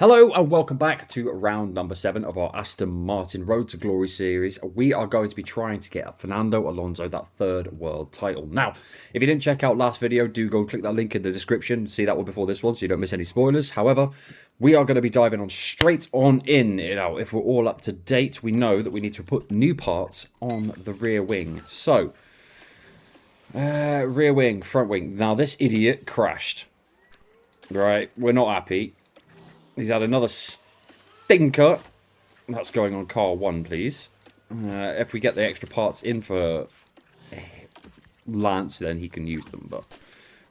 Hello and welcome back to round number 7 of our Aston Martin Road to Glory series. We are going to be trying to get Fernando Alonso that third world title. Now, if you didn't check out last video, do go and click that link in the description. See that one before this one so you don't miss any spoilers. However, we are going to be diving on straight on in. If we're all up to date, we know that we need to put new parts on the rear wing. So, rear wing, front wing. Now, this idiot crashed. Right, we're not happy. He's had another stinker. That's going on car 1, please. If we get the extra parts in for Lance, then he can use them. But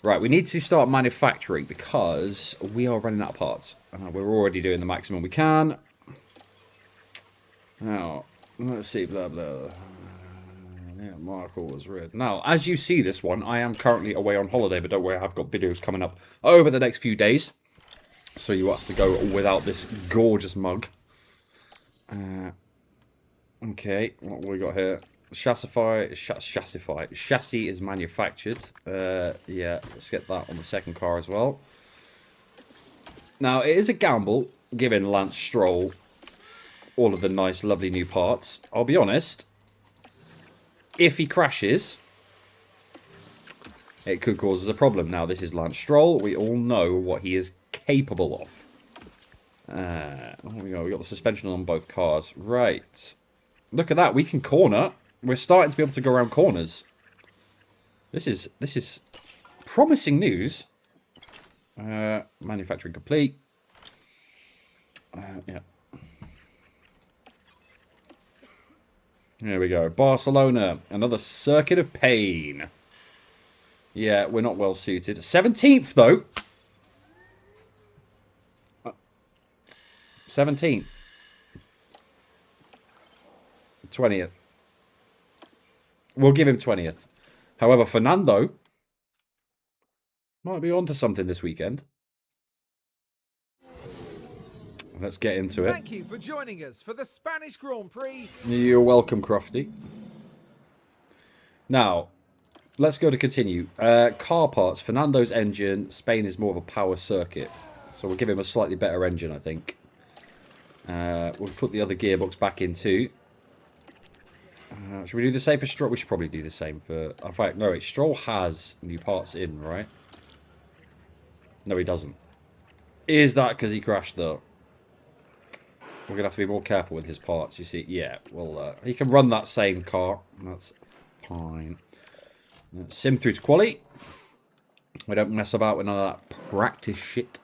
right, we need to start manufacturing because we are running out of parts. We're already doing the maximum we can. Now, let's see, blah, blah. Yeah, Marco was red. Now, as you see this one, I am currently away on holiday, but don't worry, I've got videos coming up over the next few days. So you have to go without this gorgeous mug. Okay, what we got here? Chassis is manufactured. Yeah, let's get that on the second car as well. Now, it is a gamble giving Lance Stroll all of the nice, lovely new parts. I'll be honest. If he crashes, it could cause us a problem. Now, this is Lance Stroll. We all know what he is capable of. There we go. We got the suspension on both cars. Right. Look at that. We can corner. We're starting to be able to go around corners. This is promising news. Manufacturing complete. Yeah. There we go. Barcelona. Another circuit of pain. Yeah, we're not well suited. 17th, though. 17th. 20th. We'll give him 20th. However, Fernando might be onto something this weekend. Let's get into it. Thank you for joining us for the Spanish Grand Prix. You're welcome, Crofty. Now, let's go to continue. Car parts. Fernando's engine. Spain is more of a power circuit. So we'll give him a slightly better engine, I think. We'll put the other gearbox back in too. Should we do the same for Stroll? We should probably do the same for... In fact, no, wait. Stroll has new parts in, right? No, he doesn't. Is that because he crashed, though? We're going to have to be more careful with his parts, you see. Yeah, well, he can run that same car. That's fine. Sim through to quali. We don't mess about with none of that practice shit.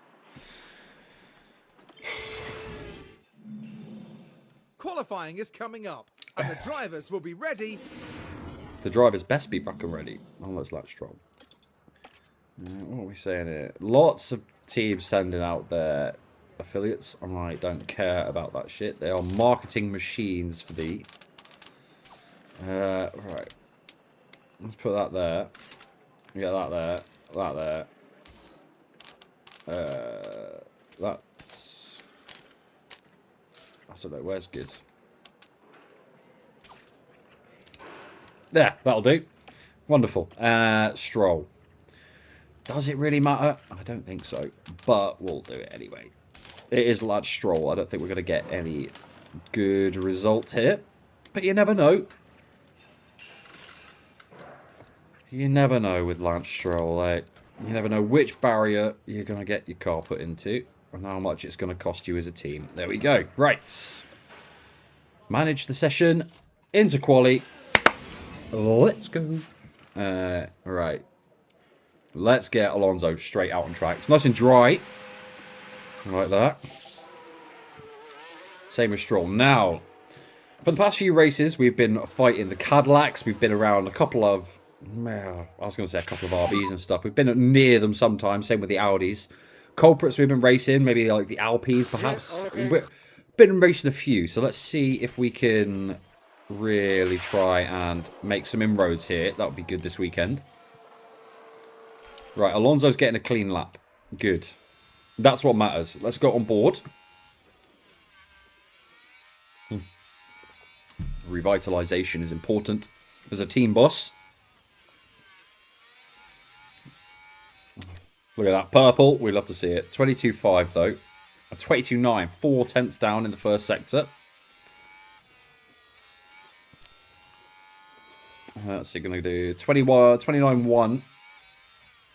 Qualifying is coming up, and the drivers will be ready. The drivers best be back and ready. Oh, let's let Stroll. What are we saying here? Lots of teams sending out their affiliates. I don't care about that shit. They are marketing machines for the... right. Let's put that there. Get that there. That there. That's... I don't know. Where's good? There. That'll do. Wonderful. Stroll. Does it really matter? I don't think so. But we'll do it anyway. It is Lance Stroll. I don't think we're going to get any good result here. But you never know. You never know with Lance Stroll. You never know which barrier you're going to get your car put into. And how much it's going to cost you as a team. There we go. Right. Manage the session. Into quali. Let's go. Right. Let's get Alonso straight out on track. It's nice and dry. Like that. Same as Stroll. Now, for the past few races, we've been fighting the Cadillacs. We've been around a couple of... I was going to say a couple of RBs and stuff. We've been near them sometimes. Same with the Audis. Culprits we've been racing. Maybe like the Alpines, perhaps. Yeah, okay. We've been racing a few. So let's see if we can really try and make some inroads here. That would be good this weekend. Right, Alonso's getting a clean lap. Good. That's what matters. Let's go on board. Revitalization is important as a team boss. Look at that. Purple. We love to see it. 22.5 though. A 22.9. 4 tenths down in the first sector. That's going to do 29.1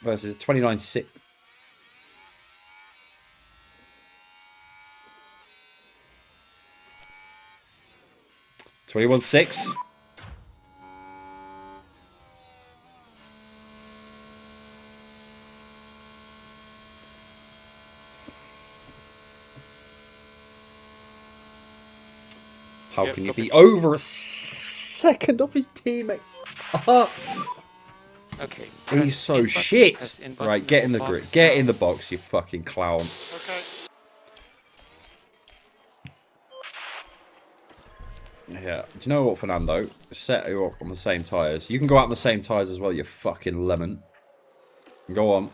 versus 29.6. 21.6. How can you be over a second off his teammate? Okay. He's so shit. Right, get in the grid. Get in the box, you fucking clown. Okay. Yeah. Do you know what, Fernando? Set you up on the same tyres. You can go out on the same tyres as well, you fucking lemon. Go on.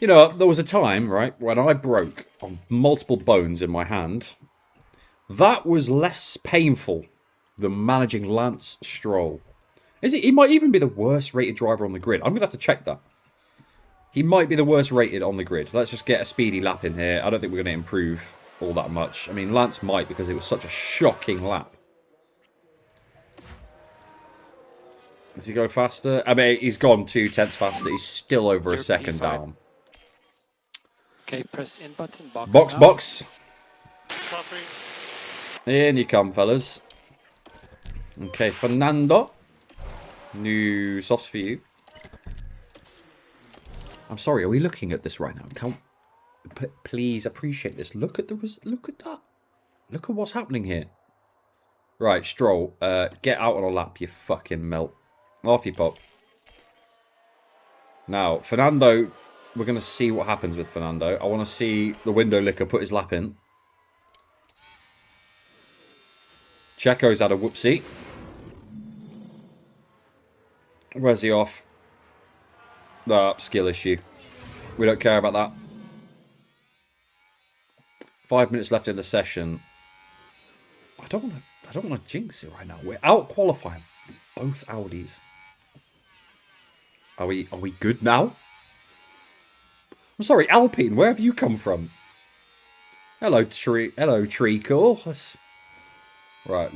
You know, there was a time, right, when I broke on multiple bones in my hand. That was less painful than managing Lance Stroll. He might even be the worst rated driver on the grid. I'm going to have to check that. He might be the worst rated on the grid. Let's just get a speedy lap in here. I don't think we're going to improve all that much. I mean, Lance might because it was such a shocking lap. Does he go faster? I mean, he's gone 2 tenths faster. He's still over a second down. Okay, press in button. Box, box. Copy. In you come, fellas. Okay, Fernando. New softs for you. I'm sorry, are we looking at this right now? Please appreciate this. Look at that. Look at what's happening here. Right, Stroll, get out on a lap, you fucking melt. Off you pop. Now, Fernando, we're going to see what happens with Fernando. I want to see the window licker put his lap in. Checo's had a whoopsie. Where's he off? Skill issue. We don't care about that. 5 minutes left in the session. I don't want to jinx it right now. We're out qualifying both Audis. Are we good now? I'm sorry, Alpine. Where have you come from? Hello, Treacle. Right,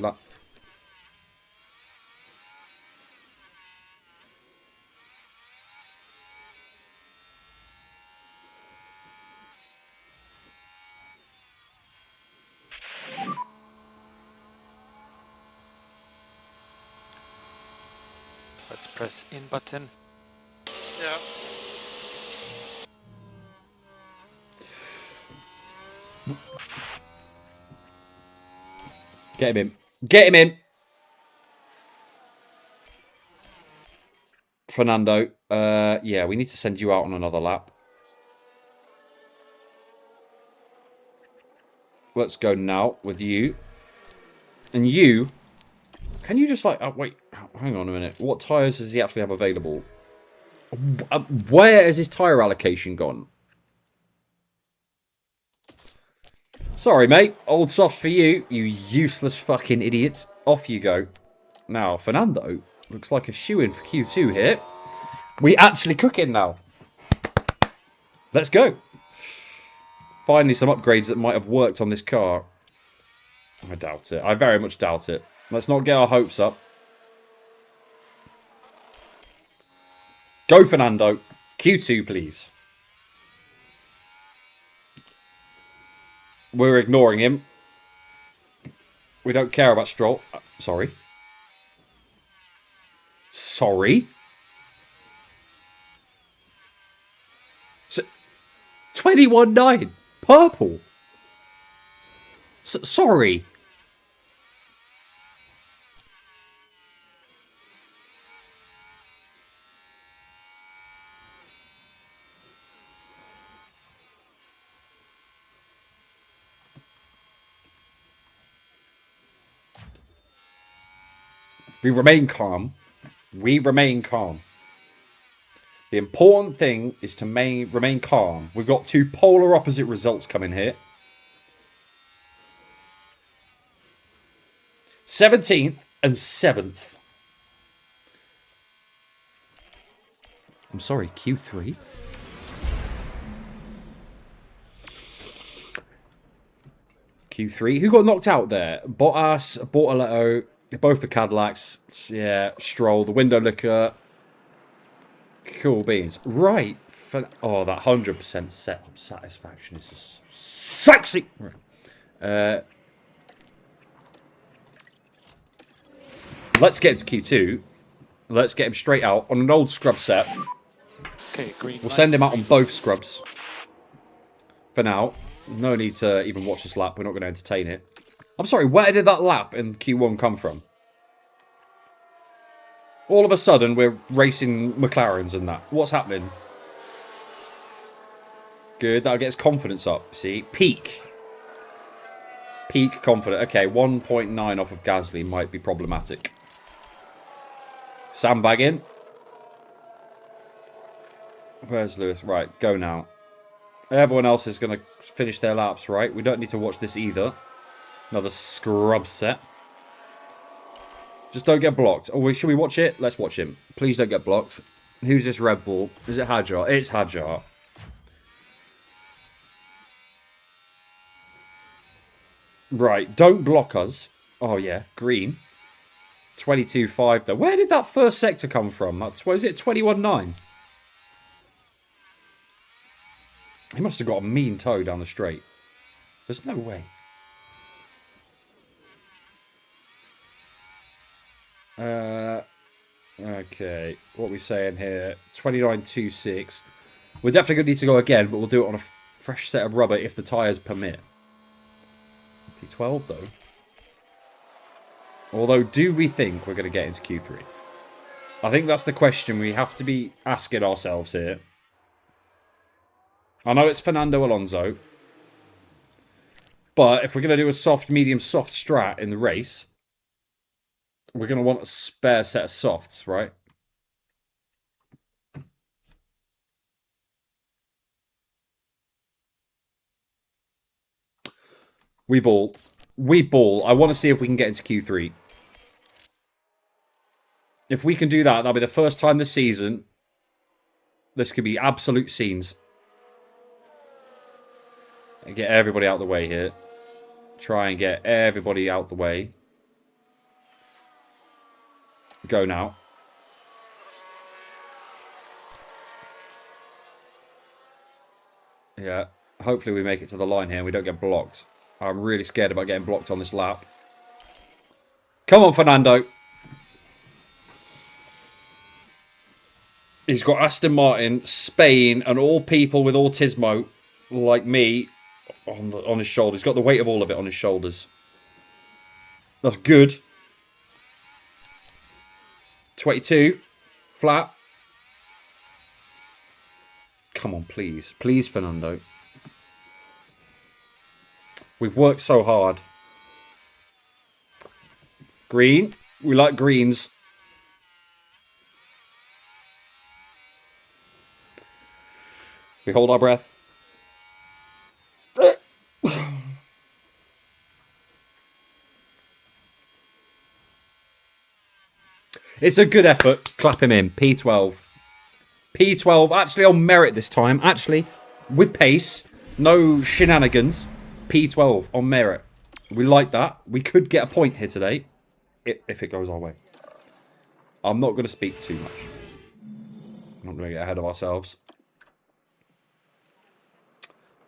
Let's press in button. Yeah. get him in. Get him in. Fernando. Yeah, we need to send you out on another lap. Let's go now with you. And you... Can you just like... Oh, wait. Hang on a minute. What tyres does he actually have available? Where has his tyre allocation gone? Sorry, mate. Old softs for you. You useless fucking idiot. Off you go. Now, Fernando looks like a shoo-in for Q2 here. We actually cooking now. Let's go. Finally some upgrades that might have worked on this car. I doubt it. I very much doubt it. Let's not get our hopes up. Go, Fernando. Q2, please. We're ignoring him. We don't care about Stroll. Sorry. Sorry? 21.9. Purple. Sorry. We remain calm. We remain calm. The important thing is to remain calm. We've got two polar opposite results coming here. 17th and 7th. I'm sorry, Q3? Q3. Who got knocked out there? Bottas, Bortoletto, both the Cadillacs. Yeah, Stroll, the window licker. Cool beans. Right. Oh, that 100% setup satisfaction is just sexy. Right. Let's get into Q2. Let's get him straight out on an old scrub set. Okay, green. We'll light, send him out on green. both scrubs. For now. No need to even watch this lap. We're not going to entertain it. I'm sorry, where did that lap in Q1 come from? All of a sudden, we're racing McLarens and that. What's happening? Good, that gets confidence up. See? Peak. Peak confidence. Okay, 1.9 off of Gasly might be problematic. Sandbagging. Where's Lewis? Right, go now. Everyone else is going to finish their laps, right? We don't need to watch this either. Another scrub set. Just don't get blocked. Oh, should we watch it? Let's watch him. Please don't get blocked. Who's this Red Bull? Is it Hadjar? It's Hadjar. Right, don't block us. Oh, yeah, green. 22.5 though. Where did that first sector come from? What is it, 21.9? He must have got a mean toe down the straight. There's no way. Okay. What are we saying here? 29.26. We're definitely going to need to go again, but we'll do it on a fresh set of rubber if the tyres permit. P12 though. Although, do we think we're going to get into Q3? I think that's the question we have to be asking ourselves here. I know it's Fernando Alonso. But if we're going to do a soft, medium, soft strat in the race, we're going to want a spare set of softs, right? We ball. We ball. I want to see if we can get into Q3. If we can do that, that'll be the first time this season. This could be absolute scenes. And get everybody out the way here. Try and get everybody out the way. Go now. Yeah. Hopefully we make it to the line here and we don't get blocked. I'm really scared about getting blocked on this lap. Come on, Fernando. He's got Aston Martin, Spain, and all people with autismo like me on his shoulders. He's got the weight of all of it on his shoulders. That's good. 22. Flat. Come on, please. Please, Fernando. We've worked so hard. Green. We like greens. We hold our breath. It's a good effort. Clap him in. P12. P12. Actually, on merit this time. Actually, with pace. No shenanigans. P12 on merit. We like that. We could get a point here today. If it goes our way. I'm not going to speak too much. I'm not going to get ahead of ourselves.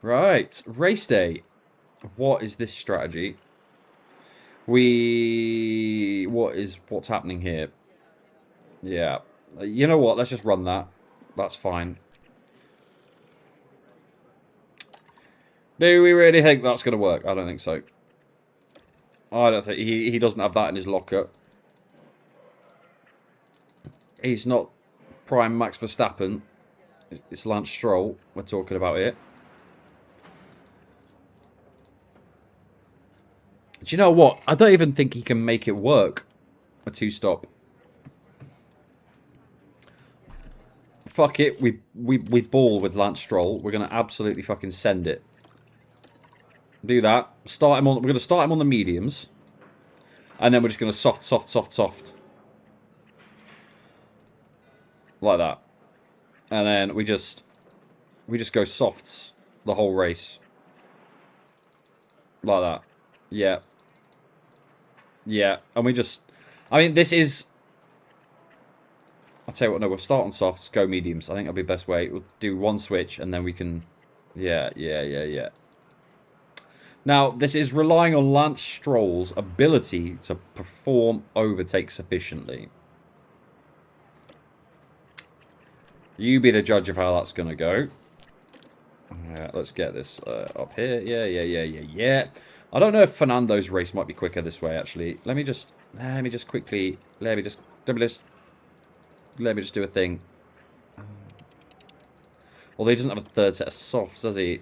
Right. Race day. What is this strategy? What's happening here? Yeah. You know what? Let's just run that. That's fine. Do we really think that's going to work? I don't think so. I don't think... He doesn't have that in his locker. He's not prime Max Verstappen. It's Lance Stroll we're talking about here. Do you know what? I don't even think he can make it work. A two-stop. Fuck it. We ball with Lance Stroll. We're going to absolutely fucking send it. Do that. Start him on. We're going to start him on the mediums. And then we're just going to soft. Like that. And then we just go softs the whole race. Like that. Yeah. Yeah. And we just... I mean, this is... I'll tell you what, no, we'll start on softs, go mediums. I think that'll be the best way. We'll do one switch, and then we can... Yeah. Now, this is relying on Lance Stroll's ability to perform overtakes efficiently. You be the judge of how that's going to go. Let's get this up here. Yeah. I don't know if Fernando's race might be quicker this way, actually. Let me just quickly... Let me just do a thing. Although he doesn't have a third set of softs, does he?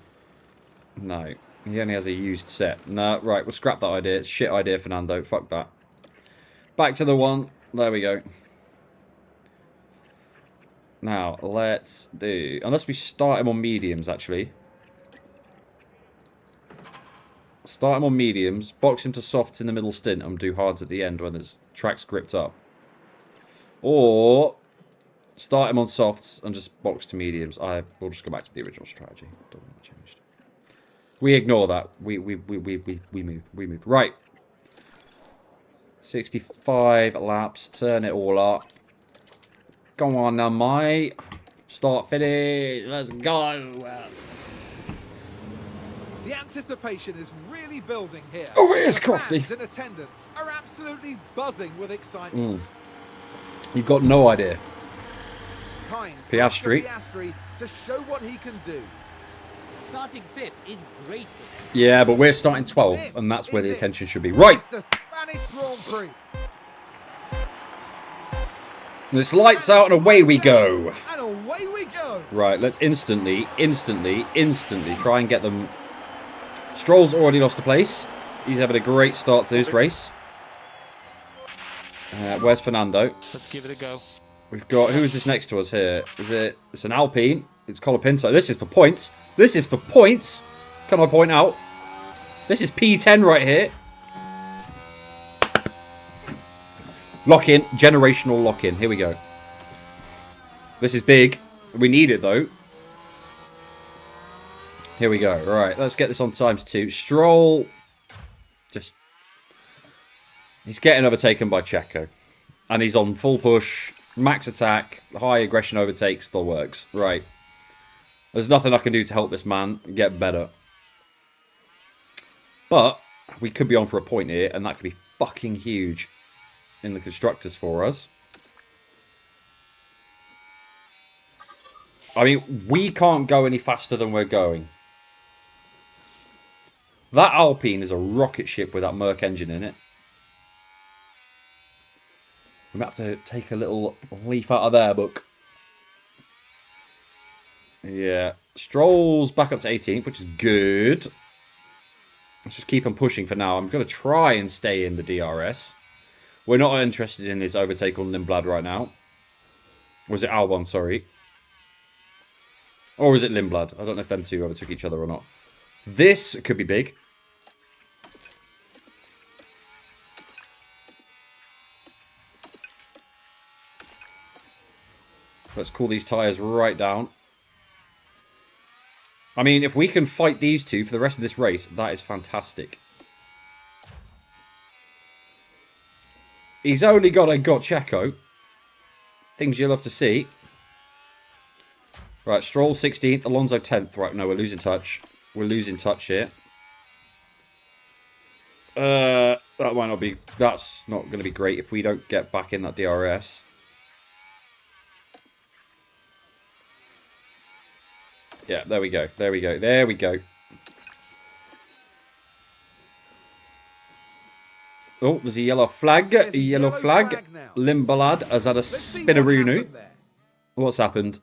No. He only has a used set. No, right, we'll scrap that idea. It's a shit idea, Fernando. Fuck that. Back to the one. There we go. Now, let's do... Unless we start him on mediums, actually. Start him on mediums. Box him to softs in the middle stint and do hards at the end when his track's gripped up. Or... Start him on softs and just box to mediums. We'll just go back to the original strategy. Doesn't matter, changed. We ignore that. We move. Right. 65 laps. Turn it all up. Go on now, mate. Start, finish. Let's go. The anticipation is really building here. Oh, it is The crafty. fans in attendance are absolutely buzzing with excitement. You've got no idea. Kind Piastri. Piastri to show what he can do. Starting 5th is great. Yeah, but we're starting 12th, and that's where the attention should be. Right. It's the Spanish Grand Prix. This lights out and away we go. And away we go. Right, let's instantly try and get them. Stroll's already lost a place. He's having a great start to this race. Where's Fernando? Let's give it a go. We've got... Who is this next to us here? It's an Alpine. It's Colapinto. This is for points. This is for points. Can I point out? This is P10 right here. Lock-in. Generational lock-in. Here we go. This is big. We need it, though. Here we go. Right, let's get this on ×2. Stroll. He's getting overtaken by Checo. And he's on full push. Max attack. High aggression overtakes. The works. Right. There's nothing I can do to help this man get better. But we could be on for a point here. And that could be fucking huge in the constructors for us. I mean, we can't go any faster than we're going. That Alpine is a rocket ship with that Merc engine in it. We might have to take a little leaf out of their book. Yeah. Stroll's back up to 18th, which is good. Let's just keep on pushing for now. I'm going to try and stay in the DRS. We're not interested in this overtake on Lindblad right now. Was it Albon, sorry. Or was it Lindblad? I don't know if them two overtook each other or not. This could be big. Let's cool these tyres right down. I mean, if we can fight these two for the rest of this race, that is fantastic. He's only got Checo. Things you'll have to see. Right, Stroll 16th, Alonso 10th. Right, no, we're losing touch. We're losing touch here. That might not be... That's not going to be great if we don't get back in that DRS. Yeah, there we go. There we go. There we go. Oh, there's a yellow flag. A yellow flag. Limbalad has had a spinaroo. What's happened?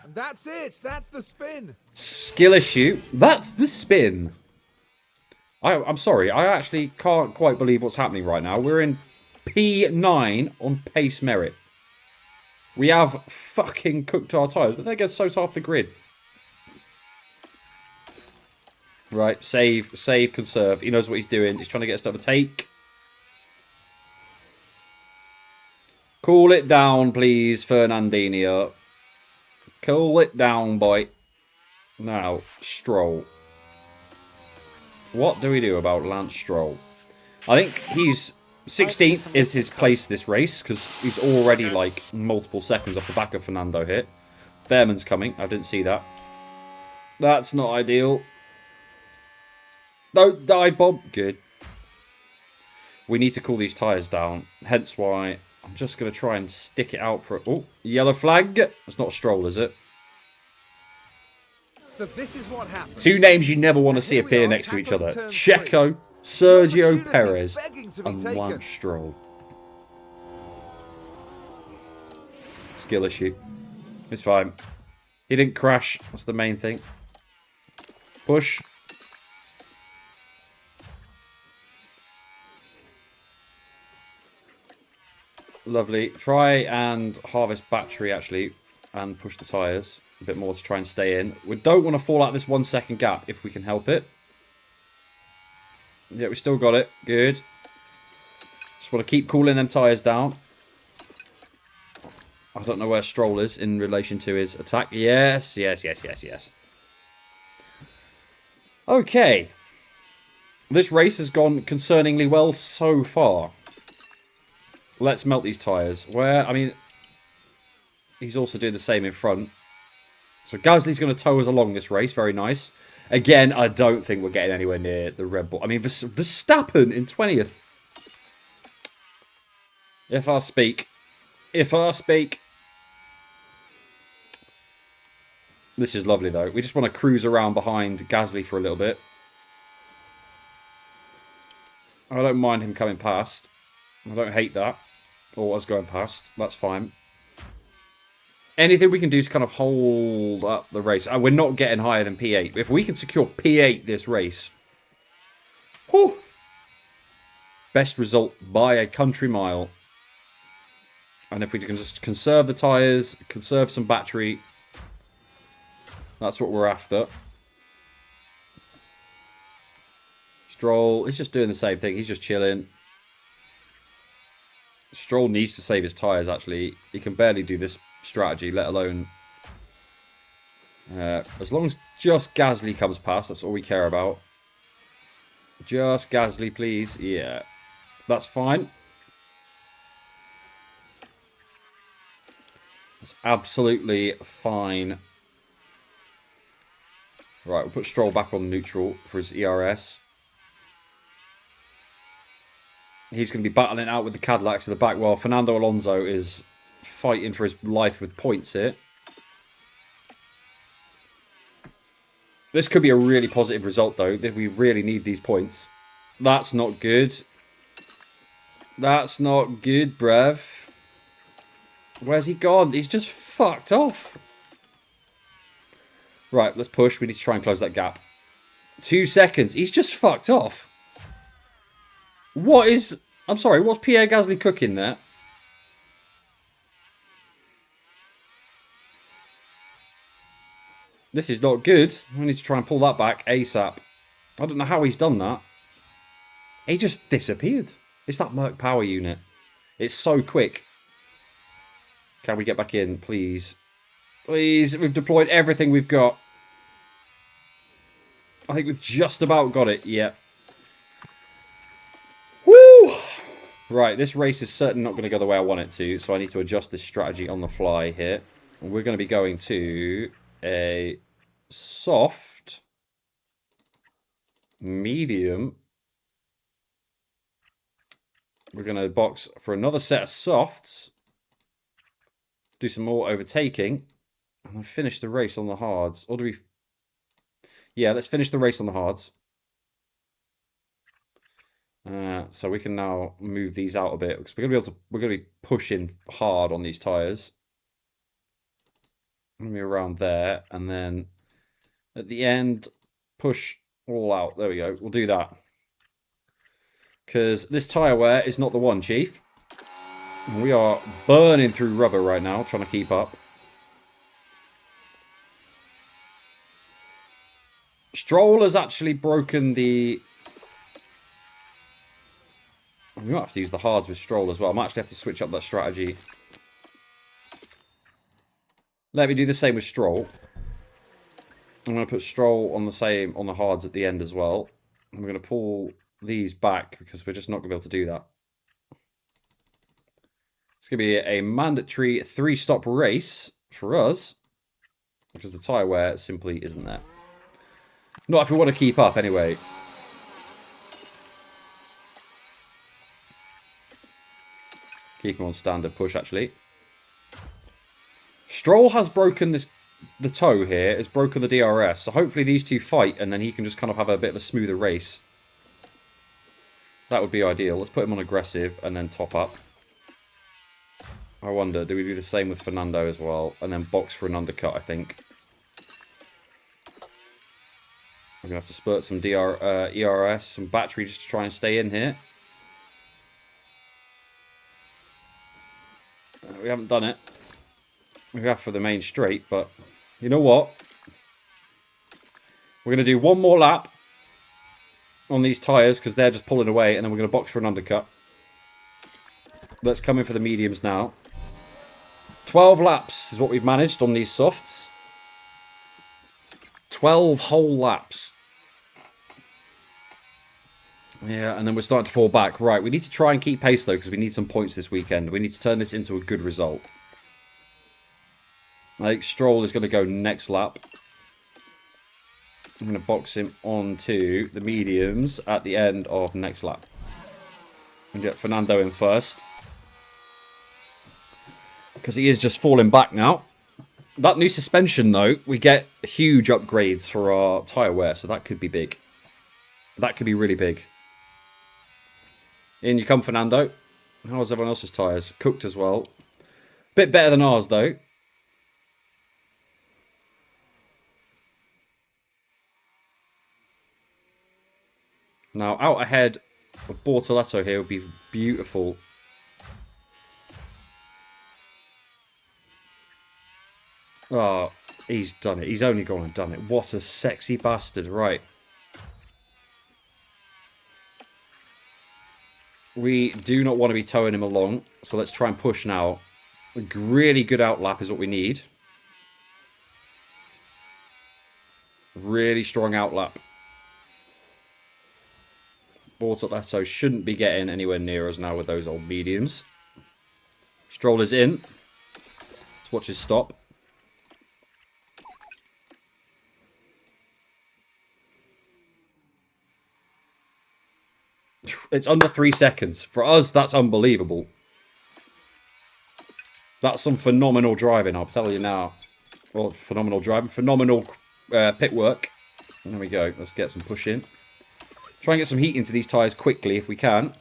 And that's it. That's the spin. Skill issue. That's the spin. I'm sorry. I actually can't quite believe what's happening right now. We're in P9 on pace merit. We have fucking cooked our tyres, but they get so off the grid. Right, save, conserve. He knows what he's doing. He's trying to get us to overtake. Cool it down, please, Fernandinho. Cool it down, boy. Now, Stroll. What do we do about Lance Stroll? I think he's 16th is his place this race because he's already like multiple seconds off the back of Fernando here. Behrman's coming. I didn't see that. That's not ideal. Don't die, Bob. Good. We need to cool these tyres down. Hence why I'm just going to try and stick it out for... Oh, yellow flag. It's not Stroll, is it? But this is what happens. Two names you never want to see appear next to each other. Checo, Sergio Perez, and Lance Stroll. Skill issue. It's fine. He didn't crash. That's the main thing. Push. Lovely. Try and harvest battery, actually, and push the tyres a bit more to try and stay in. We don't want to fall out this 1 second gap if we can help it. Yeah, we still got it. Good. Just want to keep cooling them tyres down. I don't know where Stroll is in relation to his attack. Yes, yes, yes, yes, yes. Okay. This race has gone concerningly well so far. Let's melt these tyres. Where, I mean, he's also doing the same in front. So Gasly's going to tow us along this race. Very nice. Again, I don't think we're getting anywhere near the Red Bull. I mean, Verstappen in 20th. If I speak. If I speak. This is lovely, though. We just want to cruise around behind Gasly for a little bit. I don't mind him coming past. I don't hate that. Or us going past. That's fine. Anything we can do to kind of hold up the race. We're not getting higher than P8. If we can secure P8 this race. Whew, best result by a country mile. And if we can just conserve the tyres, conserve some battery. That's what we're after. Stroll is just doing the same thing. He's just chilling. Stroll needs to save his tyres, actually. He can barely do this strategy, let alone... as long as just Gasly comes past, that's all we care about. Just Gasly, please. Yeah, that's fine. That's absolutely fine. Right, we'll put Stroll back on neutral for his ERS. He's going to be battling out with the Cadillacs at the back while Fernando Alonso is fighting for his life with points here. This could be a really positive result, though. We really need these points. That's not good. That's not good, bruv. Where's he gone? He's just fucked off. Right, let's push. We need to try and close that gap. 2 seconds. He's just fucked off. What is... I'm sorry, what's Pierre Gasly cooking there? This is not good. We need to try and pull that back ASAP. I don't know how he's done that. He just disappeared. It's that Merc power unit. It's so quick. Can we get back in, please? Please, we've deployed everything we've got. I think we've just about got it. Yeah. Woo! Right, this race is certainly not going to go the way I want it to, so I need to adjust this strategy on the fly here. And we're going to be going to a soft, medium. We're going to box for another set of softs. Do some more overtaking. And finish the race on the hards. Or do we... Yeah, let's finish the race on the hards. So we can now move these out a bit because we're going to be pushing hard on these tires. Going to be around there, and then at the end, push all out. There we go. We'll do that because this tire wear is not the one, Chief. We are burning through rubber right now, trying to keep up. Stroll has actually broken the... We might have to use the hards with Stroll as well. I might actually have to switch up that strategy. Let me do the same with Stroll. I'm going to put Stroll on the hards at the end as well. And we're going to pull these back because we're just not going to be able to do that. It's going to be a mandatory 3-stop race for us because the tyre wear simply isn't there. Not if we want to keep up, anyway. Keep him on standard push, actually. Stroll has broken the toe here. Has broken the DRS. So hopefully these two fight, and then he can just kind of have a bit of a smoother race. That would be ideal. Let's put him on aggressive and then top up. I wonder, do we do the same with Fernando as well? And then box for an undercut, I think. I'm going to have to spurt some ERS, some battery just to try and stay in here. We haven't done it. We have for the main straight, but you know what? We're going to do one more lap on these tyres because they're just pulling away, and then we're going to box for an undercut. Let's come in for the mediums now. 12 laps is what we've managed on these softs. 12 whole laps. Yeah, and then we're starting to fall back. Right, we need to try and keep pace, though, because we need some points this weekend. We need to turn this into a good result. I think Stroll is going to go next lap. I'm going to box him onto the mediums at the end of next lap. And get Fernando in first. Because he is just falling back now. That new suspension, though, we get huge upgrades for our tyre wear, so that could be big. That could be really big. In you come, Fernando. How's everyone else's tyres? Cooked as well. Bit better than ours, though. Now, out ahead of Bortoletto here would be beautiful. Oh, he's done it. He's only gone and done it. What a sexy bastard. Right. We do not want to be towing him along, so let's try and push now. A really good outlap is what we need. Really strong outlap. Bortoletto shouldn't be getting anywhere near us now with those old mediums. Stroll is in. Let's watch his stop. It's under 3 seconds. For us, that's unbelievable. That's some phenomenal driving, I'll tell you now. Well, phenomenal driving. Phenomenal pit work. There we go. Let's get some push in. Try and get some heat into these tyres quickly if we can.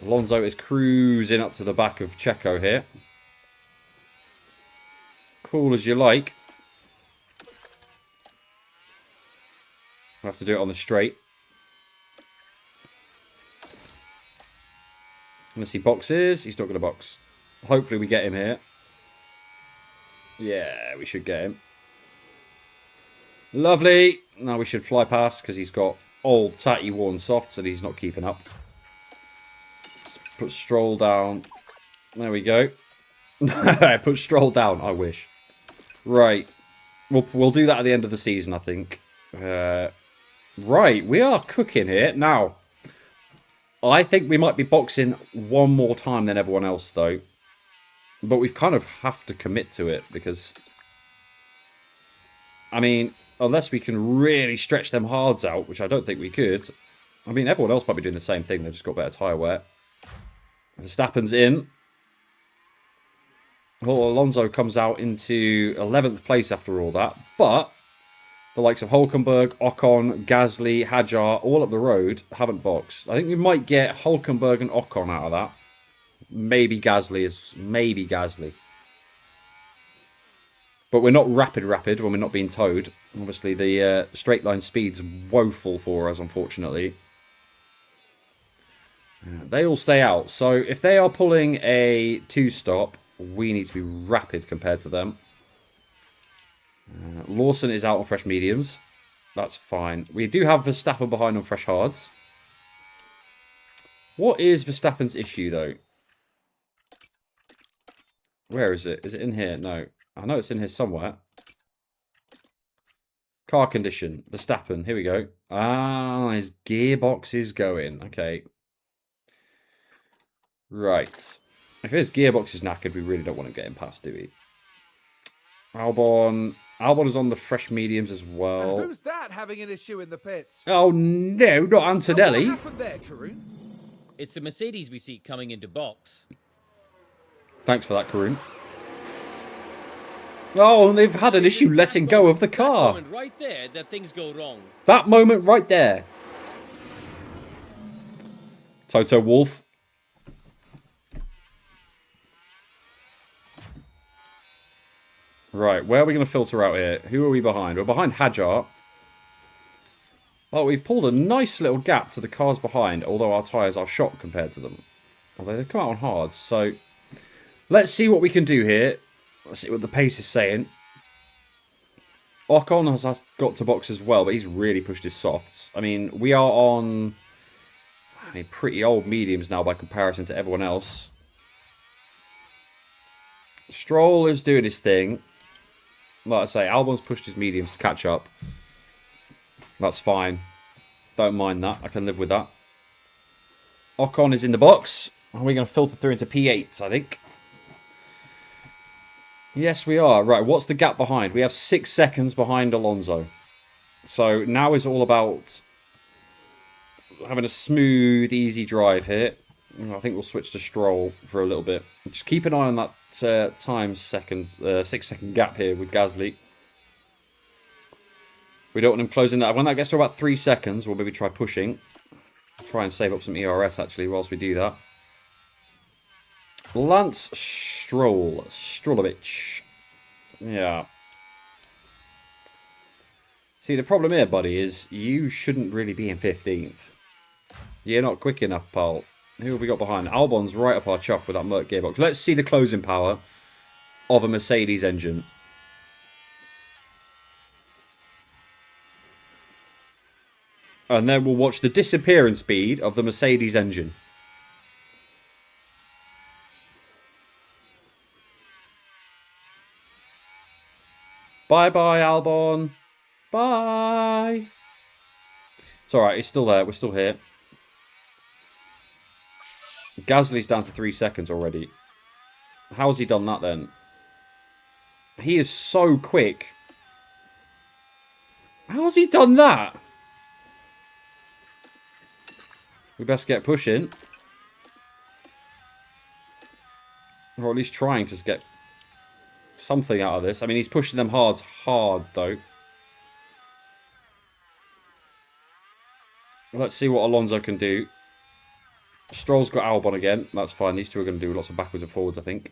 Alonso is cruising up to the back of Checo here. Cool as you like. We'll have to do it on the straight. Unless he boxes. He's not going to box. Hopefully we get him here. Yeah, we should get him. Lovely. Now we should fly past because he's got old tatty worn softs and he's not keeping up. Let's put Stroll down. There we go. I put Stroll down. I wish. Right. We'll do that at the end of the season, I think. Right. We are cooking here. Now, I think we might be boxing one more time than everyone else, though. But we've kind of have to commit to it because, I mean, unless we can really stretch them hards out, which I don't think we could. I mean, everyone else might be doing the same thing. They've just got better tyre wear. Verstappen's in. Oh, Alonso comes out into 11th place after all that. But the likes of Hülkenberg, Ocon, Gasly, Hadjar, all up the road, haven't boxed. I think we might get Hülkenberg and Ocon out of that. Maybe Gasly. But we're not rapid when we're not being towed. Obviously, the straight line speed's woeful for us, unfortunately. They all stay out. So if they are pulling a 2-stop, we need to be rapid compared to them. Lawson is out on fresh mediums. That's fine. We do have Verstappen behind on fresh hards. What is Verstappen's issue, though? Where is it? Is it in here? No. I know it's in here somewhere. Car condition. Verstappen. Here we go. Ah, his gearbox is going. Okay. Right. If his gearbox is knackered, we really don't want him getting past, do we? Albon. Albon is on the fresh mediums as well. And who's that having an issue in the pits? Oh, no, not Now, what Antonelli. happened there, Karun? It's the Mercedes we see coming into box. Thanks for that, Karun. Oh, and they've had an issue letting go of the That car. moment right there that things go wrong. That moment right there. Toto Wolff. Right, where are we going to filter out here? Who are we behind? We're behind Hadjar. Oh, we've pulled a nice little gap to the cars behind, although our tyres are shot compared to them. Although they've come out on hards, so let's see what we can do here. Let's see what the pace is saying. Ocon has got to box as well, but he's really pushed his softs. I mean, we are on pretty old mediums now by comparison to everyone else. Stroll is doing his thing. Like I say, Albon's pushed his mediums to catch up. That's fine. Don't mind that. I can live with that. Ocon is in the box. Are we going to filter through into P8s, I think? Yes, we are. Right, what's the gap behind? We have 6 seconds behind Alonso. So now is all about having a smooth, easy drive here. I think we'll switch to Stroll for a little bit. Just keep an eye on that 6-second gap here with Gasly. We don't want him closing that. When that gets to about 3 seconds, we'll maybe try pushing. Try and save up some ERS, actually, whilst we do that. Lance Stroll. Strollovich. Yeah. See, the problem here, buddy, is you shouldn't really be in 15th. You're not quick enough, pal. Who have we got behind? Albon's right up our chuff with that Merc gearbox. Let's see the closing power of a Mercedes engine. And then we'll watch the disappearance speed of the Mercedes engine. Bye-bye, Albon. Bye. It's alright, he's still there. We're still here. Gasly's down to 3 seconds already. How's he done that then? He is so quick. How's he done that? We best get pushing. Or at least trying to get something out of this. I mean, he's pushing them hard, though. Let's see what Alonso can do. Stroll's got Albon again. That's fine. These two are going to do lots of backwards and forwards, I think.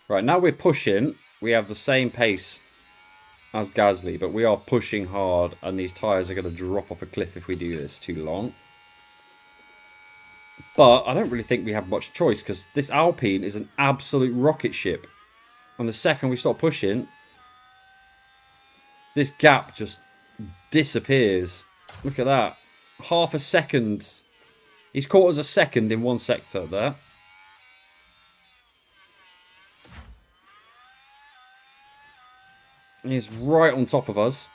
Right, now we're pushing. We have the same pace as Gasly, but we are pushing hard, and these tyres are going to drop off a cliff if we do this too long. But I don't really think we have much choice, because this Alpine is an absolute rocket ship. And the second we stop pushing, this gap just disappears. Look at that. Half a second. He's caught us a second in one sector there. And he's right on top of us.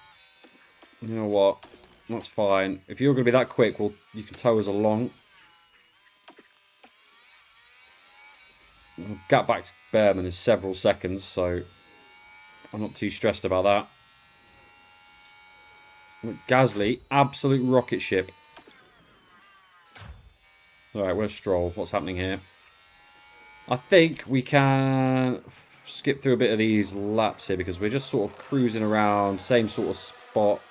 You know what? That's fine. If you're going to be that quick, well, you can tow us along. The gap back to Behrman is several seconds, so I'm not too stressed about that. Gasly, absolute rocket ship. Alright, where's Stroll? What's happening here? I think we can skip through a bit of these laps here because we're just sort of cruising around, same sort of spot.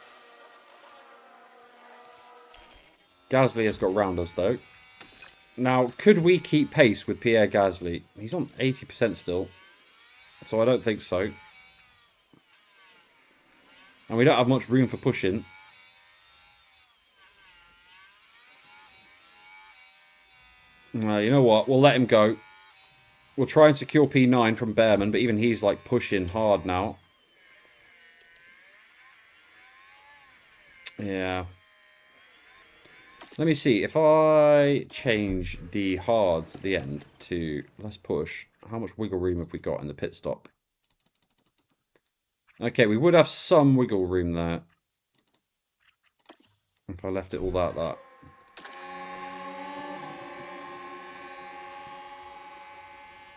Gasly has got round us though. Now, could we keep pace with Pierre Gasly? He's on 80% still, so I don't think so. And we don't have much room for pushing. You know what? We'll let him go. We'll try and secure P9 from Behrman, but even he's like pushing hard now. Yeah. Let me see. If I change the hards at the end to let's push. How much wiggle room have we got in the pit stop? Okay, we would have some wiggle room there. If I left it all that.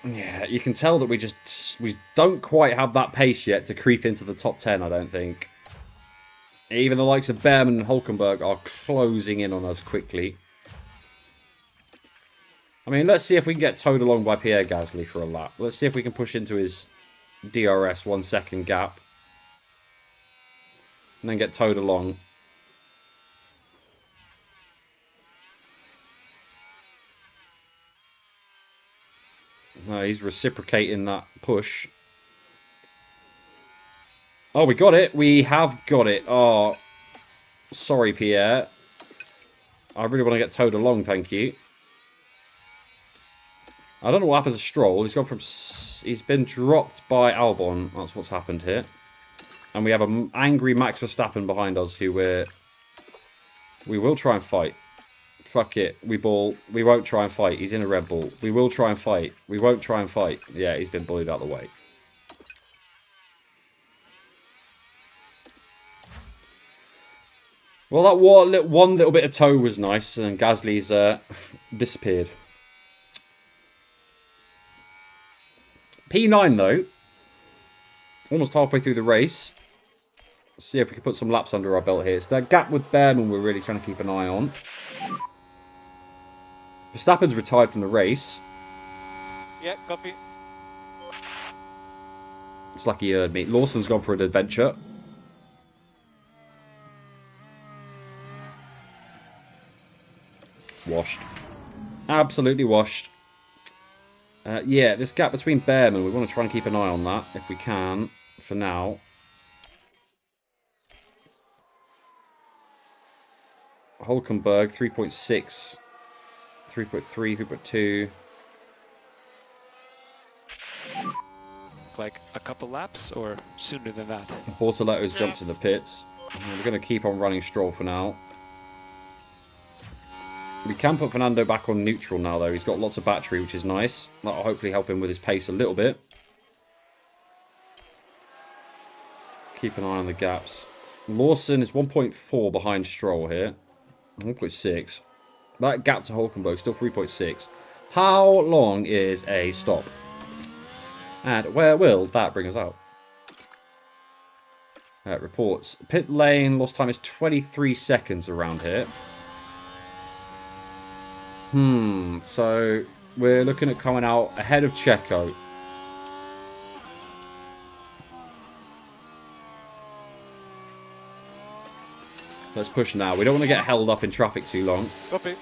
Yeah, you can tell that we don't quite have that pace yet to creep into the top 10, I don't think. Even the likes of Behrman and Hulkenberg are closing in on us quickly. I mean, let's see if we can get towed along by Pierre Gasly for a lap. Let's see if we can push into his DRS 1 second gap. And then get towed along. No, he's reciprocating that push. Oh, we got it. We have got it. Oh, sorry, Pierre. I really want to get towed along, thank you. I don't know what happened to Stroll. He's gone from... He's been dropped by Albon. That's what's happened here. And we have an angry Max Verstappen behind us who we will try and fight. Fuck it. We won't try and fight. He's in a Red Bull. We will try and fight. We won't try and fight. Yeah, he's been bullied out of the way. Well, that one little bit of tow was nice, and Gasly's disappeared. P9, though. Almost halfway through the race. Let's see if we can put some laps under our belt here. It's that gap with Behrman we're really trying to keep an eye on. Verstappen's retired from the race. Yeah, copy. It's like he heard me. Lawson's gone for an adventure. Washed. Absolutely washed. Yeah, this gap between Behrman, we want to try and keep an eye on that, if we can, for now. Hulkenberg, 3.6. 3.3, 3.2. Like a couple laps or sooner than that? Bortoletto's jumped in the pits. We're going to keep on running Stroll for now. We can put Fernando back on neutral now, though. He's got lots of battery, which is nice. That'll hopefully help him with his pace a little bit. Keep an eye on the gaps. Lawson is 1.4 behind Stroll here. 1.6. That gap to Hulkenberg, still 3.6. How long is a stop? And where will that bring us out? Reports. Pit lane, lost time is 23 seconds around here. So we're looking at coming out ahead of Checo. Let's push now. We don't want to get held up in traffic too long. Copy.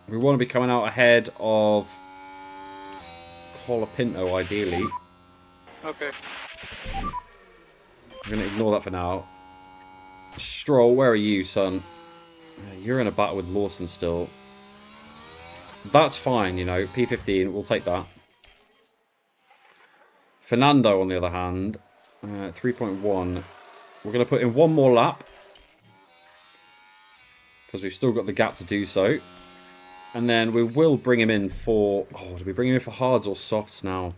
We want to be coming out ahead of Colapinto, ideally. Okay. I'm going to ignore that for now. Stroll, where are you, son? You're in a battle with Lawson still. That's fine, you know. P15, we'll take that. Fernando, on the other hand, 3.1. We're going to put in one more lap. Because we've still got the gap to do so. And then we will bring him in for... Oh, do we bring him in for hards or softs now?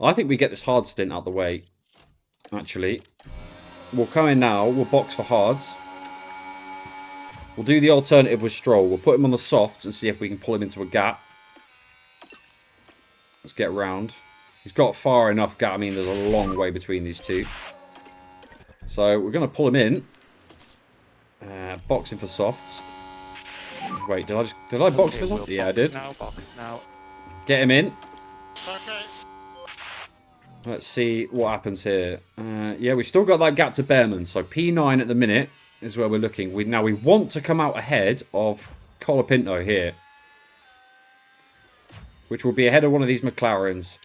I think we get this hard stint out the way. Actually. We'll come in now. We'll box for hards. We'll do the alternative with Stroll. We'll put him on the softs and see if we can pull him into a gap. Let's get round. He's got far enough gap. I mean, there's a long way between these two. So we're going to pull him in. Boxing for softs. Wait, did I box for softs? Yeah, I did. Box now. Get him in. Okay. Let's see what happens here. Yeah, we've still got that gap to Behrman. So P9 at the minute is where we're looking. Now we want to come out ahead of Colapinto here. Which will be ahead of one of these McLarens.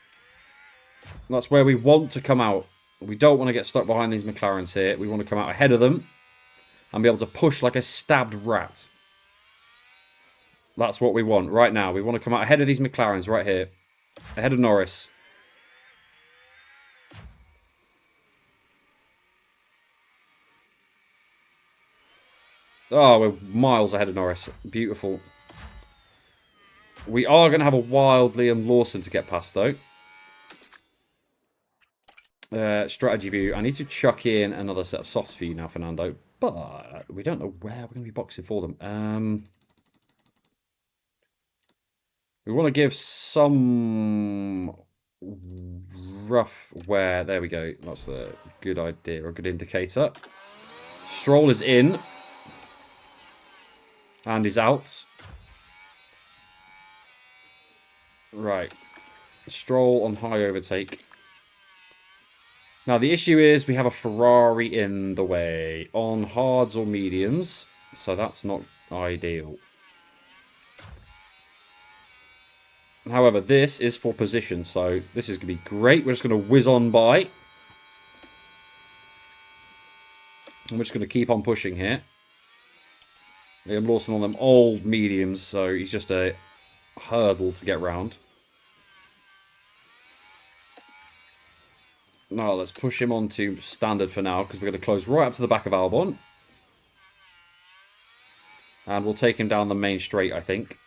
That's where we want to come out. We don't want to get stuck behind these McLarens here. We want to come out ahead of them. And be able to push like a stabbed rat. That's what we want right now. We want to come out ahead of these McLarens right here. Ahead of Norris. Oh, we're miles ahead of Norris. Beautiful. We are going to have a wild Liam Lawson to get past, though. Strategy view. I need to chuck in another set of softs for you now, Fernando. But we don't know where we're going to be boxing for them. We want to give some rough wear. There we go. That's a good idea, or a good indicator. Stroll is in. And is out. Right. Stroll on high overtake. Now, the issue is we have a Ferrari in the way on hards or mediums, so that's not ideal. However, this is for position, so this is going to be great. We're just going to whiz on by. And we're just going to keep on pushing here. Liam Lawson on them old mediums, so he's just a hurdle to get round. Now, let's push him on to standard for now, because we're going to close right up to the back of Albon. And we'll take him down the main straight, I think.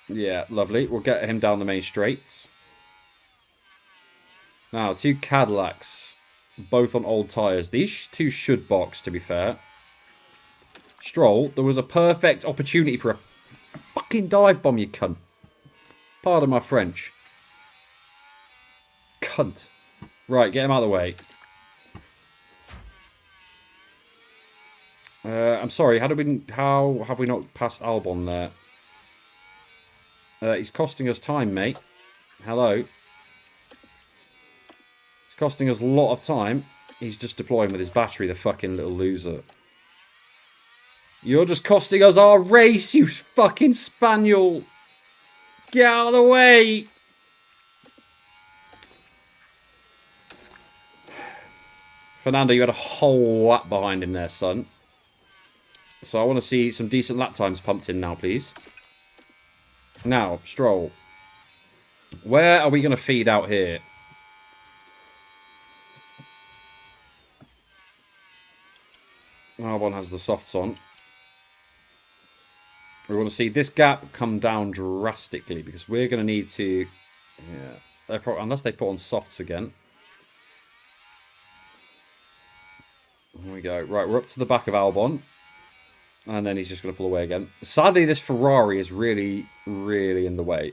Yeah, lovely. We'll get him down the main straights. Now, 2 Cadillacs, both on old tyres. These two should box, to be fair. Stroll, there was a perfect opportunity for a fucking dive bomb, you cunt. Pardon my French. Cunt. Right, get him out of the way. I'm sorry, how have we not passed Albon there? He's costing us time, mate. Hello. He's costing us a lot of time. He's just deploying with his battery, the fucking little loser. You're just costing us our race, you fucking spaniel. Get out of the way. Fernando, you had a whole lap behind him there, son. So I want to see some decent lap times pumped in now, please. Now, Stroll. Where are we going to feed out here? Albon has the softs on. We want to see this gap come down drastically because we're going to need to... Yeah, unless they put on softs again. There we go. Right, we're up to the back of Albon. And then he's just going to pull away again. Sadly, this Ferrari is really, really in the way.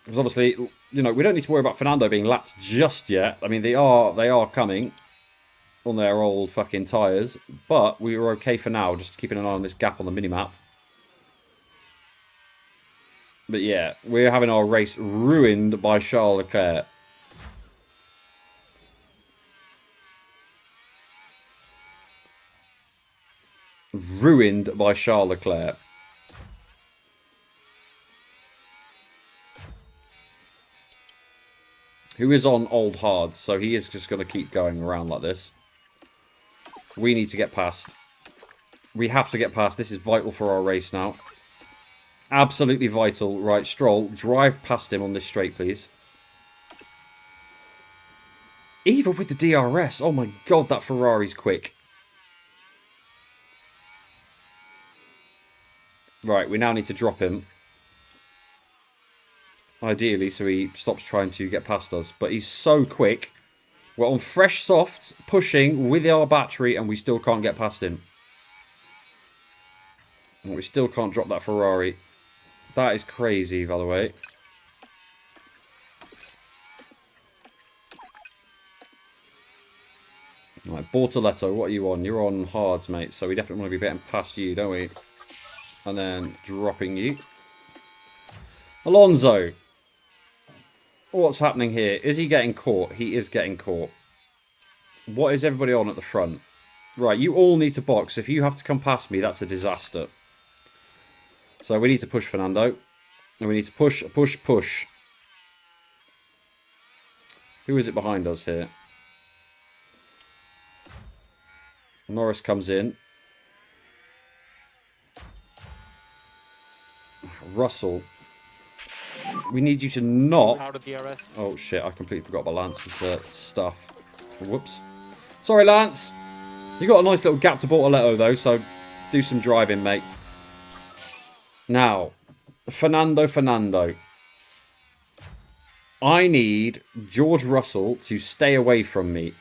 Because obviously, you know, we don't need to worry about Fernando being lapped just yet. I mean, they are coming on their old fucking tyres. But we were okay for now, just keeping an eye on this gap on the minimap. But yeah, we're having our race ruined by Charles Leclerc. Ruined by Charles Leclerc. Who is on old hards, so he is just going to keep going around like this. We need to get past. We have to get past. This is vital for our race now. Absolutely vital. Right, Stroll, drive past him on this straight, please. Even with the DRS. Oh my god, that Ferrari's quick. Right, we now need to drop him. Ideally, so he stops trying to get past us. But he's so quick. We're on fresh softs, pushing with our battery, and we still can't get past him. And we still can't drop that Ferrari. That is crazy, by the way. Right, Bortoletto, what are you on? You're on hards, mate. So we definitely want to be getting past you, don't we? And then dropping you. Alonso. What's happening here? Is he getting caught? He is getting caught. What is everybody on at the front? Right, you all need to box. If you have to come past me, that's a disaster. So we need to push Fernando. And we need to push, push, push. Who is it behind us here? Norris comes in. Russell. We need you to not... Out of DRS. Oh shit, I completely forgot about Lance's stuff. Whoops. Sorry, Lance. You got a nice little gap to Bortoletto, though, so do some driving, mate. Now, Fernando. I need George Russell to stay away from me.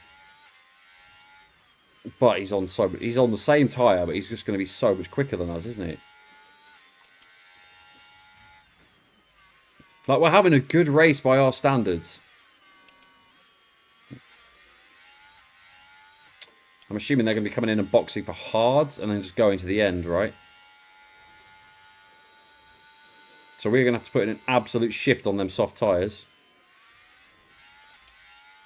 But he's on the same tyre, but he's just going to be so much quicker than us, isn't he? Like, we're having a good race by our standards. I'm assuming they're going to be coming in and boxing for hards and then just going to the end, right? So we're going to have to put in an absolute shift on them soft tyres.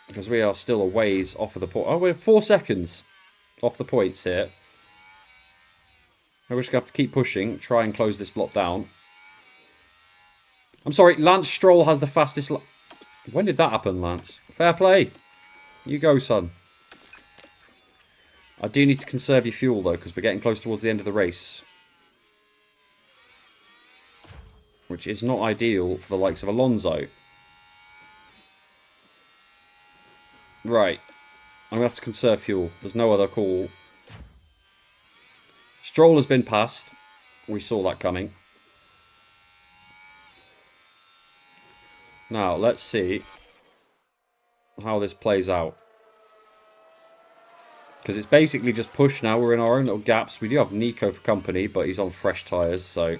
Because we are still a ways off of the point. Oh, we're 4 seconds off the points here. We're just going to have to keep pushing, try and close this lot down. I'm sorry, Lance Stroll has the fastest... When did that happen, Lance? Fair play. You go, son. I do need to conserve your fuel, though, because we're getting close towards the end of the race. Which is not ideal for the likes of Alonso. Right. I'm going to have to conserve fuel. There's no other call. Stroll has been passed. We saw that coming. Now, let's see how this plays out. Because it's basically just push now. We're in our own little gaps. We do have Nico for company, but he's on fresh tyres, so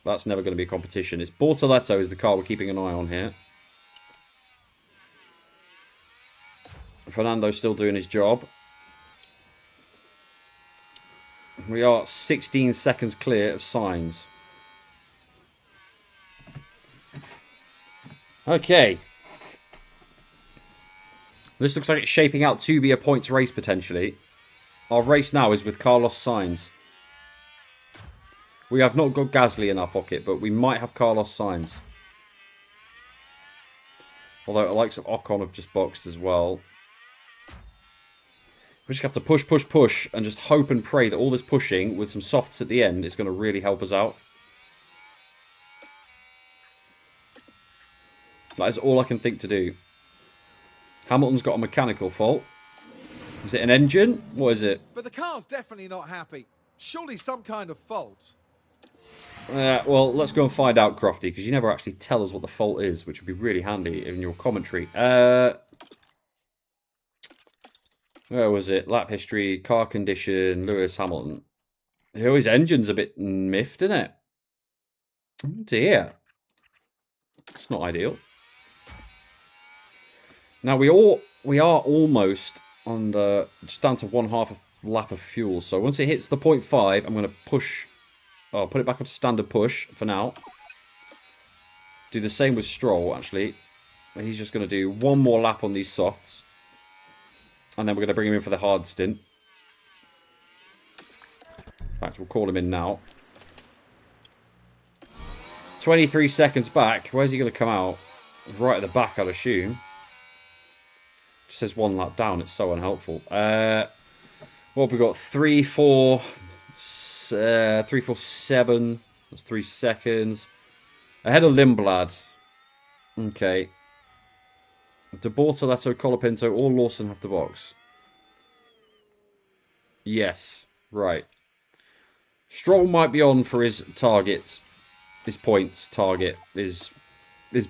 that's never going to be a competition. It's Bortoletto is the car we're keeping an eye on here. Fernando's still doing his job. We are 16 seconds clear of Sainz. Okay. This looks like it's shaping out to be a points race, potentially. Our race now is with Carlos Sainz. We have not got Gasly in our pocket, but we might have Carlos Sainz. Although the likes of Ocon have just boxed as well. We just have to push, and just hope and pray that all this pushing with some softs at the end is going to really help us out. That is all I can think to do. Hamilton's got a mechanical fault. Is it an engine? What is it? But the car's definitely not happy. Surely some kind of fault. Well, let's go and find out, Crofty, because you never actually tell us what the fault is, which would be really handy in your commentary. Where was it? Lap history, car condition, Lewis Hamilton. Oh, his engine's a bit miffed, isn't it? Oh dear. It's not ideal. Now we are almost on the just down to 1/2 a lap of fuel. So once it hits the 0.5, I'm going to push. Oh, I'll put it back onto standard push for now. Do the same with Stroll, actually. He's just going to do one more lap on these softs. And then we're going to bring him in for the hard stint. In fact, we'll call him in now. 23 seconds back. Where's he going to come out? Right at the back, I'd assume. Just says 1 lap down. It's so unhelpful. What have we got? 3, 4, 7. That's 3 seconds. Ahead of Lindblad. Okay. Do Bortoletto, Colapinto, or Lawson have to box? Yes. Right. Stroll might be on for his targets. His points target. His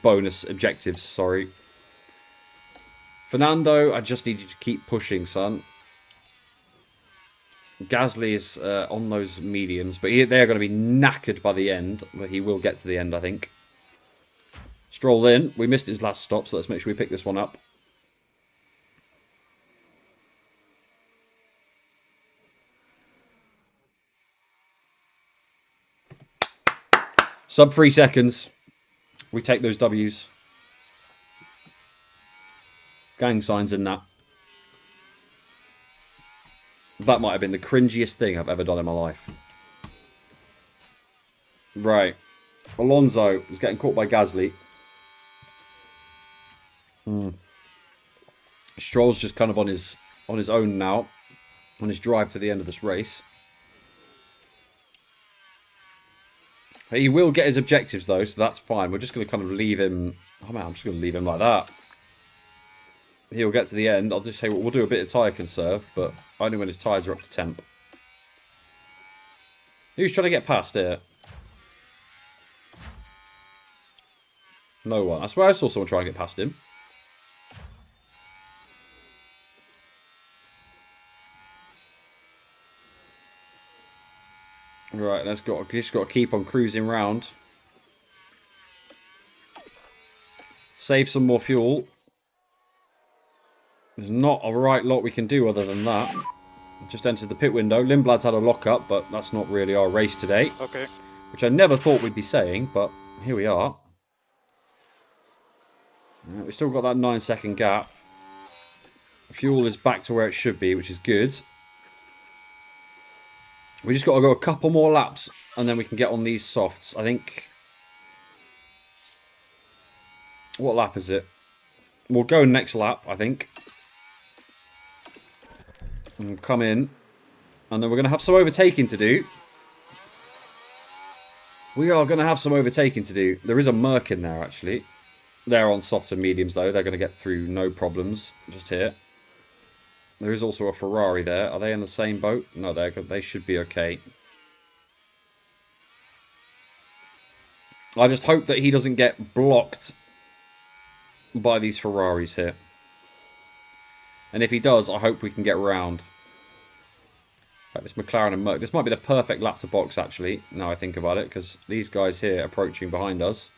bonus objectives, sorry. Fernando, I just need you to keep pushing, son. Gasly is on those mediums, but they're going to be knackered by the end. But he will get to the end, I think. Stroll in. We missed his last stop, so let's make sure we pick this one up. Sub 3 seconds. We take those W's. Gang signs in that. That might have been the cringiest thing I've ever done in my life. Right. Alonso is getting caught by Gasly. Stroll's just kind of on his own now. On his drive to the end of this race. He will get his objectives though, so that's fine. We're just going to kind of leave him... Oh man, I'm just going to leave him like that. he'll get to the end. I'll just say we'll do a bit of tyre conserve, but only when his tyres are up to temp. Who's trying to get past here? No one. I swear I saw someone try and get past him. Right, just got to keep on cruising round. Save some more fuel. There's not a right lot we can do other than that. Just entered the pit window. Lindblad's had a lock-up, but that's not really our race today. Okay. Which I never thought we'd be saying, but here we are. We've still got that 9-second gap. Fuel is back to where it should be, which is good. We just got to go a couple more laps, and then we can get on these softs. I think... What lap is it? We'll go next lap, I think. And we'll come in. And then we're going to have some overtaking to do. We are going to have some overtaking to do. There is a Merc in there, actually. They're on softs and mediums, though. They're going to get through no problems. Just here. There is also a Ferrari there. Are they in the same boat? No, they should be okay. I just hope that he doesn't get blocked by these Ferraris here. And if he does, I hope we can get round. Like this McLaren and Merc. This might be the perfect lap to box, actually, now I think about it, because these guys here approaching behind us.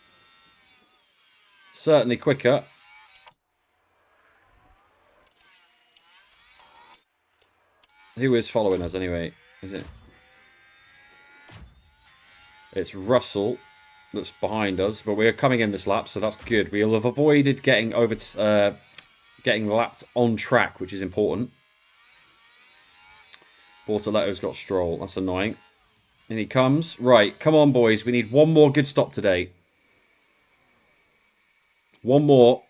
Certainly quicker. Who is following us anyway? Is it? It's Russell that's behind us, but we're coming in this lap, so that's good. We'll have avoided getting getting lapped on track, which is important. Bortoletto's got Stroll. That's annoying. And he comes. Right, come on, boys. We need one more good stop today. One more.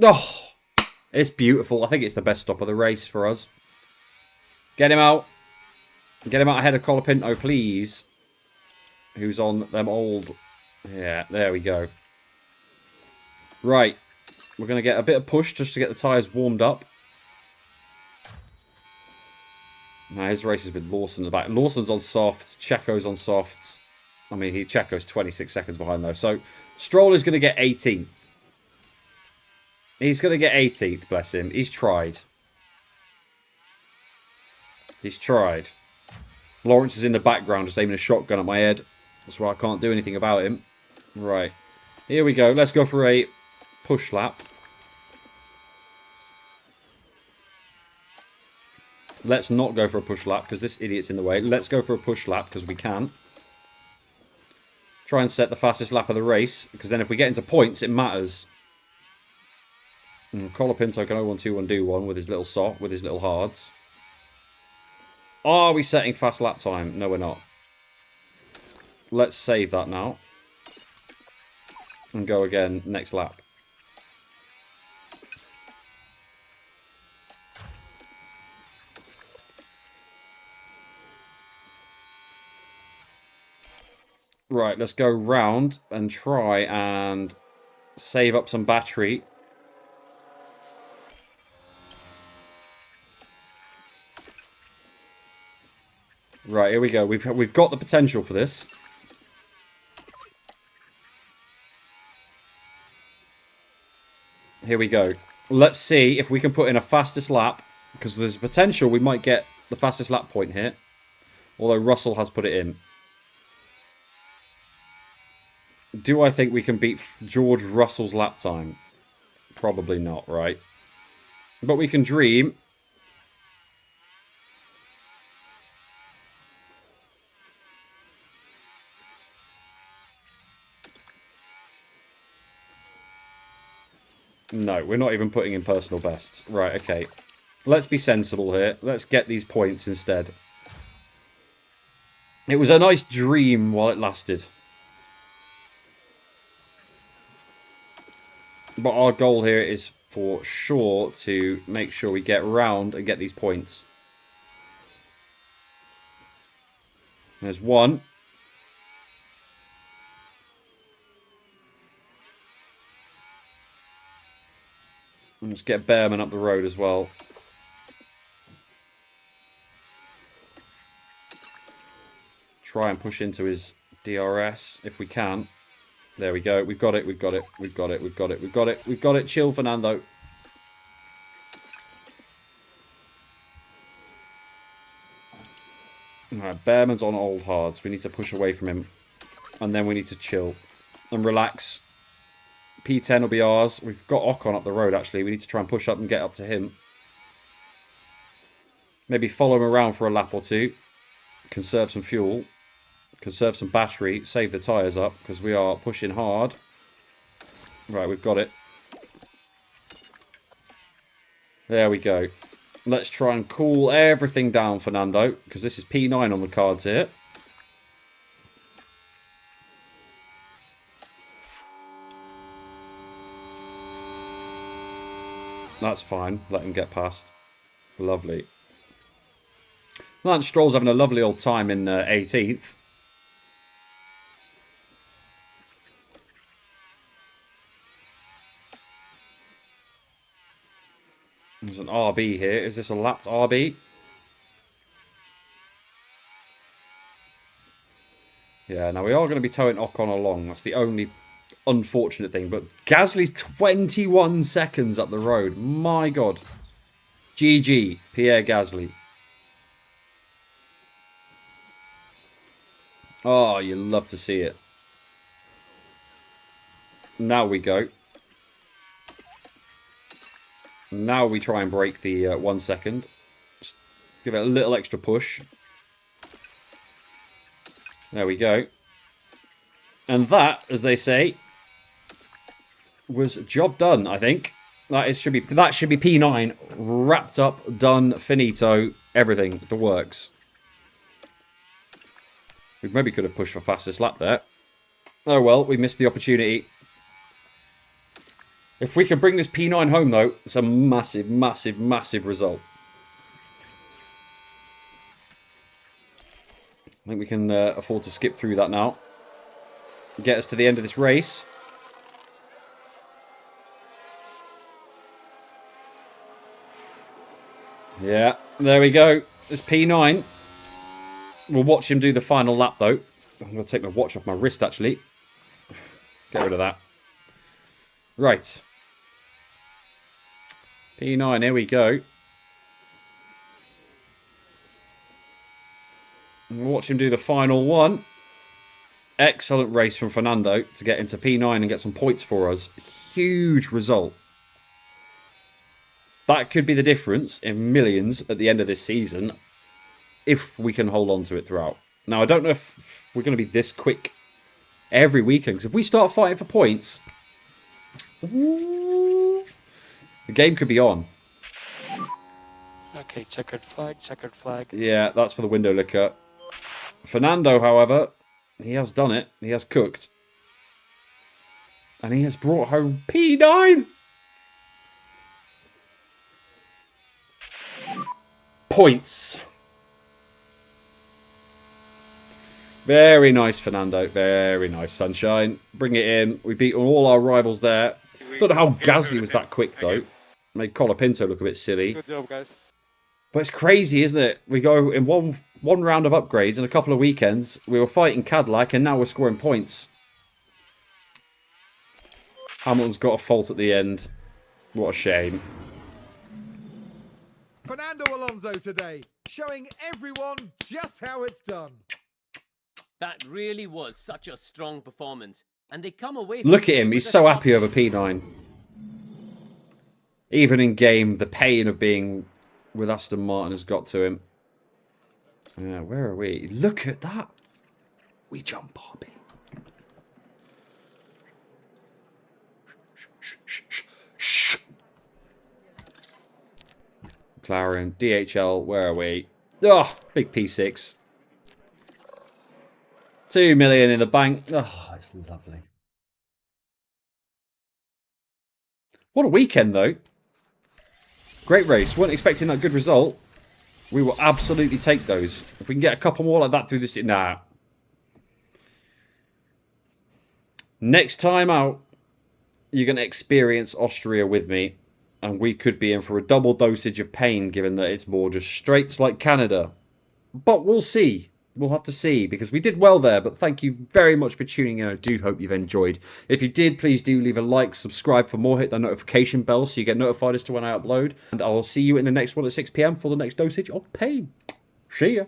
Oh, it's beautiful. I think it's the best stop of the race for us. Get him out. Get him out ahead of Colapinto, please. Who's on them old... Yeah, there we go. Right. We're going to get a bit of push just to get the tyres warmed up. Now his race is with Lawson in the back. Lawson's on softs. Checo's on softs. I mean, Checo's 26 seconds behind though. So Stroll is going to get 18th. He's going to get 18th, bless him. He's tried. He's tried. Lawrence is in the background just aiming a shotgun at my head. That's why I can't do anything about him. Right. Here we go. Let's go for a push lap. Let's not go for a push lap because this idiot's in the way. Let's go for a push lap because we can. Try and set the fastest lap of the race because then if we get into points, it matters. Colapinto can 0-1-2-1 do one with his little sock, with his little hards. Are we setting fast lap time? No, we're not. Let's save that now. And go again next lap. Right, let's go round and try and save up some battery. Right, here we go. We've got the potential for this. Here we go. Let's see if we can put in a fastest lap. Because there's potential we might get the fastest lap point here. Although Russell has put it in. Do I think we can beat George Russell's lap time? Probably not, right? But we can dream. No, we're not even putting in personal bests. Right, okay. Let's be sensible here. Let's get these points instead. It was a nice dream while it lasted. But our goal here is for sure to make sure we get round and get these points. There's one. Let's get Bearman up the road as well. Try and push into his DRS if we can. There we go. We've got it. We've got it. We've got it. We've got it. We've got it. We've got it. Chill, Fernando. Alright, Bearman's on old hards. We need to push away from him. And then we need to chill. And relax. P10 will be ours. We've got Ocon up the road, actually. We need to try and push up and get up to him. Maybe follow him around for a lap or two. Conserve some fuel. Conserve some battery. Save the tyres up, because we are pushing hard. Right, we've got it. There we go. Let's try and cool everything down, Fernando, because this is P9 on the cards here. That's fine. Let him get past. Lovely. Lance Stroll's having a lovely old time in 18th. There's an RB here. Is this a lapped RB? Yeah, now we are going to be towing Ocon along. That's the only unfortunate thing. But Gasly's 21 seconds up the road. My God. GG, Pierre Gasly. Oh, you love to see it. Now we go. Now we try and break the 1 second. Just give it a little extra push. There we go. And that, as they say, was job done, I think. That should be P9 wrapped up, done, finito, everything, the works. We maybe could have pushed for fastest lap there. Oh well, we missed the opportunity. If we can bring this P9 home, though, it's a massive, massive, massive result. I think we can afford to skip through that now. Get us to the end of this race. Yeah, there we go. This P9. We'll watch him do the final lap, though. I'm going to take my watch off my wrist, actually. Get rid of that. Right. P9, here we go. We'll watch him do the final one. Excellent race from Fernando to get into P9 and get some points for us. Huge result. That could be the difference in millions at the end of this season if we can hold on to it throughout. Now, I don't know if we're going to be this quick every weekend. Because if we start fighting for points, the game could be on. Okay, checkered flag, checkered flag. Yeah, that's for the window licker. Fernando, however, he has done it. He has cooked. And he has brought home P9. Points. Very nice, Fernando. Very nice, sunshine. Bring it in. We beat all our rivals there. Don't know how Gasly was that quick, though. Made Colapinto look a bit silly. Good job, guys. But it's crazy, isn't it? We go in one round of upgrades and a couple of weekends. We were fighting Cadillac and now we're scoring points. Hamilton's got a fault at the end. What a shame. Fernando Alonso today, showing everyone just how it's done. That really was such a strong performance. And they come away... Look at him. He's so happy over P9. Even in game, the pain of being with Aston Martin has got to him. Yeah, where are we? Look at that. We jump, Barbie. McLaren, DHL, where are we? Oh, big P6. 2 million in the bank. Oh, it's lovely. What a weekend, though. Great race. Weren't expecting that good result. We will absolutely take those. If we can get a couple more like that through this... Nah. Next time out, you're going to experience Austria with me. And we could be in for a double dosage of pain, given that it's more just straights like Canada. But we'll see. We'll have to see, because we did well there. But thank you very much for tuning in. I do hope you've enjoyed. If you did, please do leave a like, subscribe for more, hit that notification bell so you get notified as to when I upload. And I will see you in the next one at 6 PM for the next dosage of pain. See ya.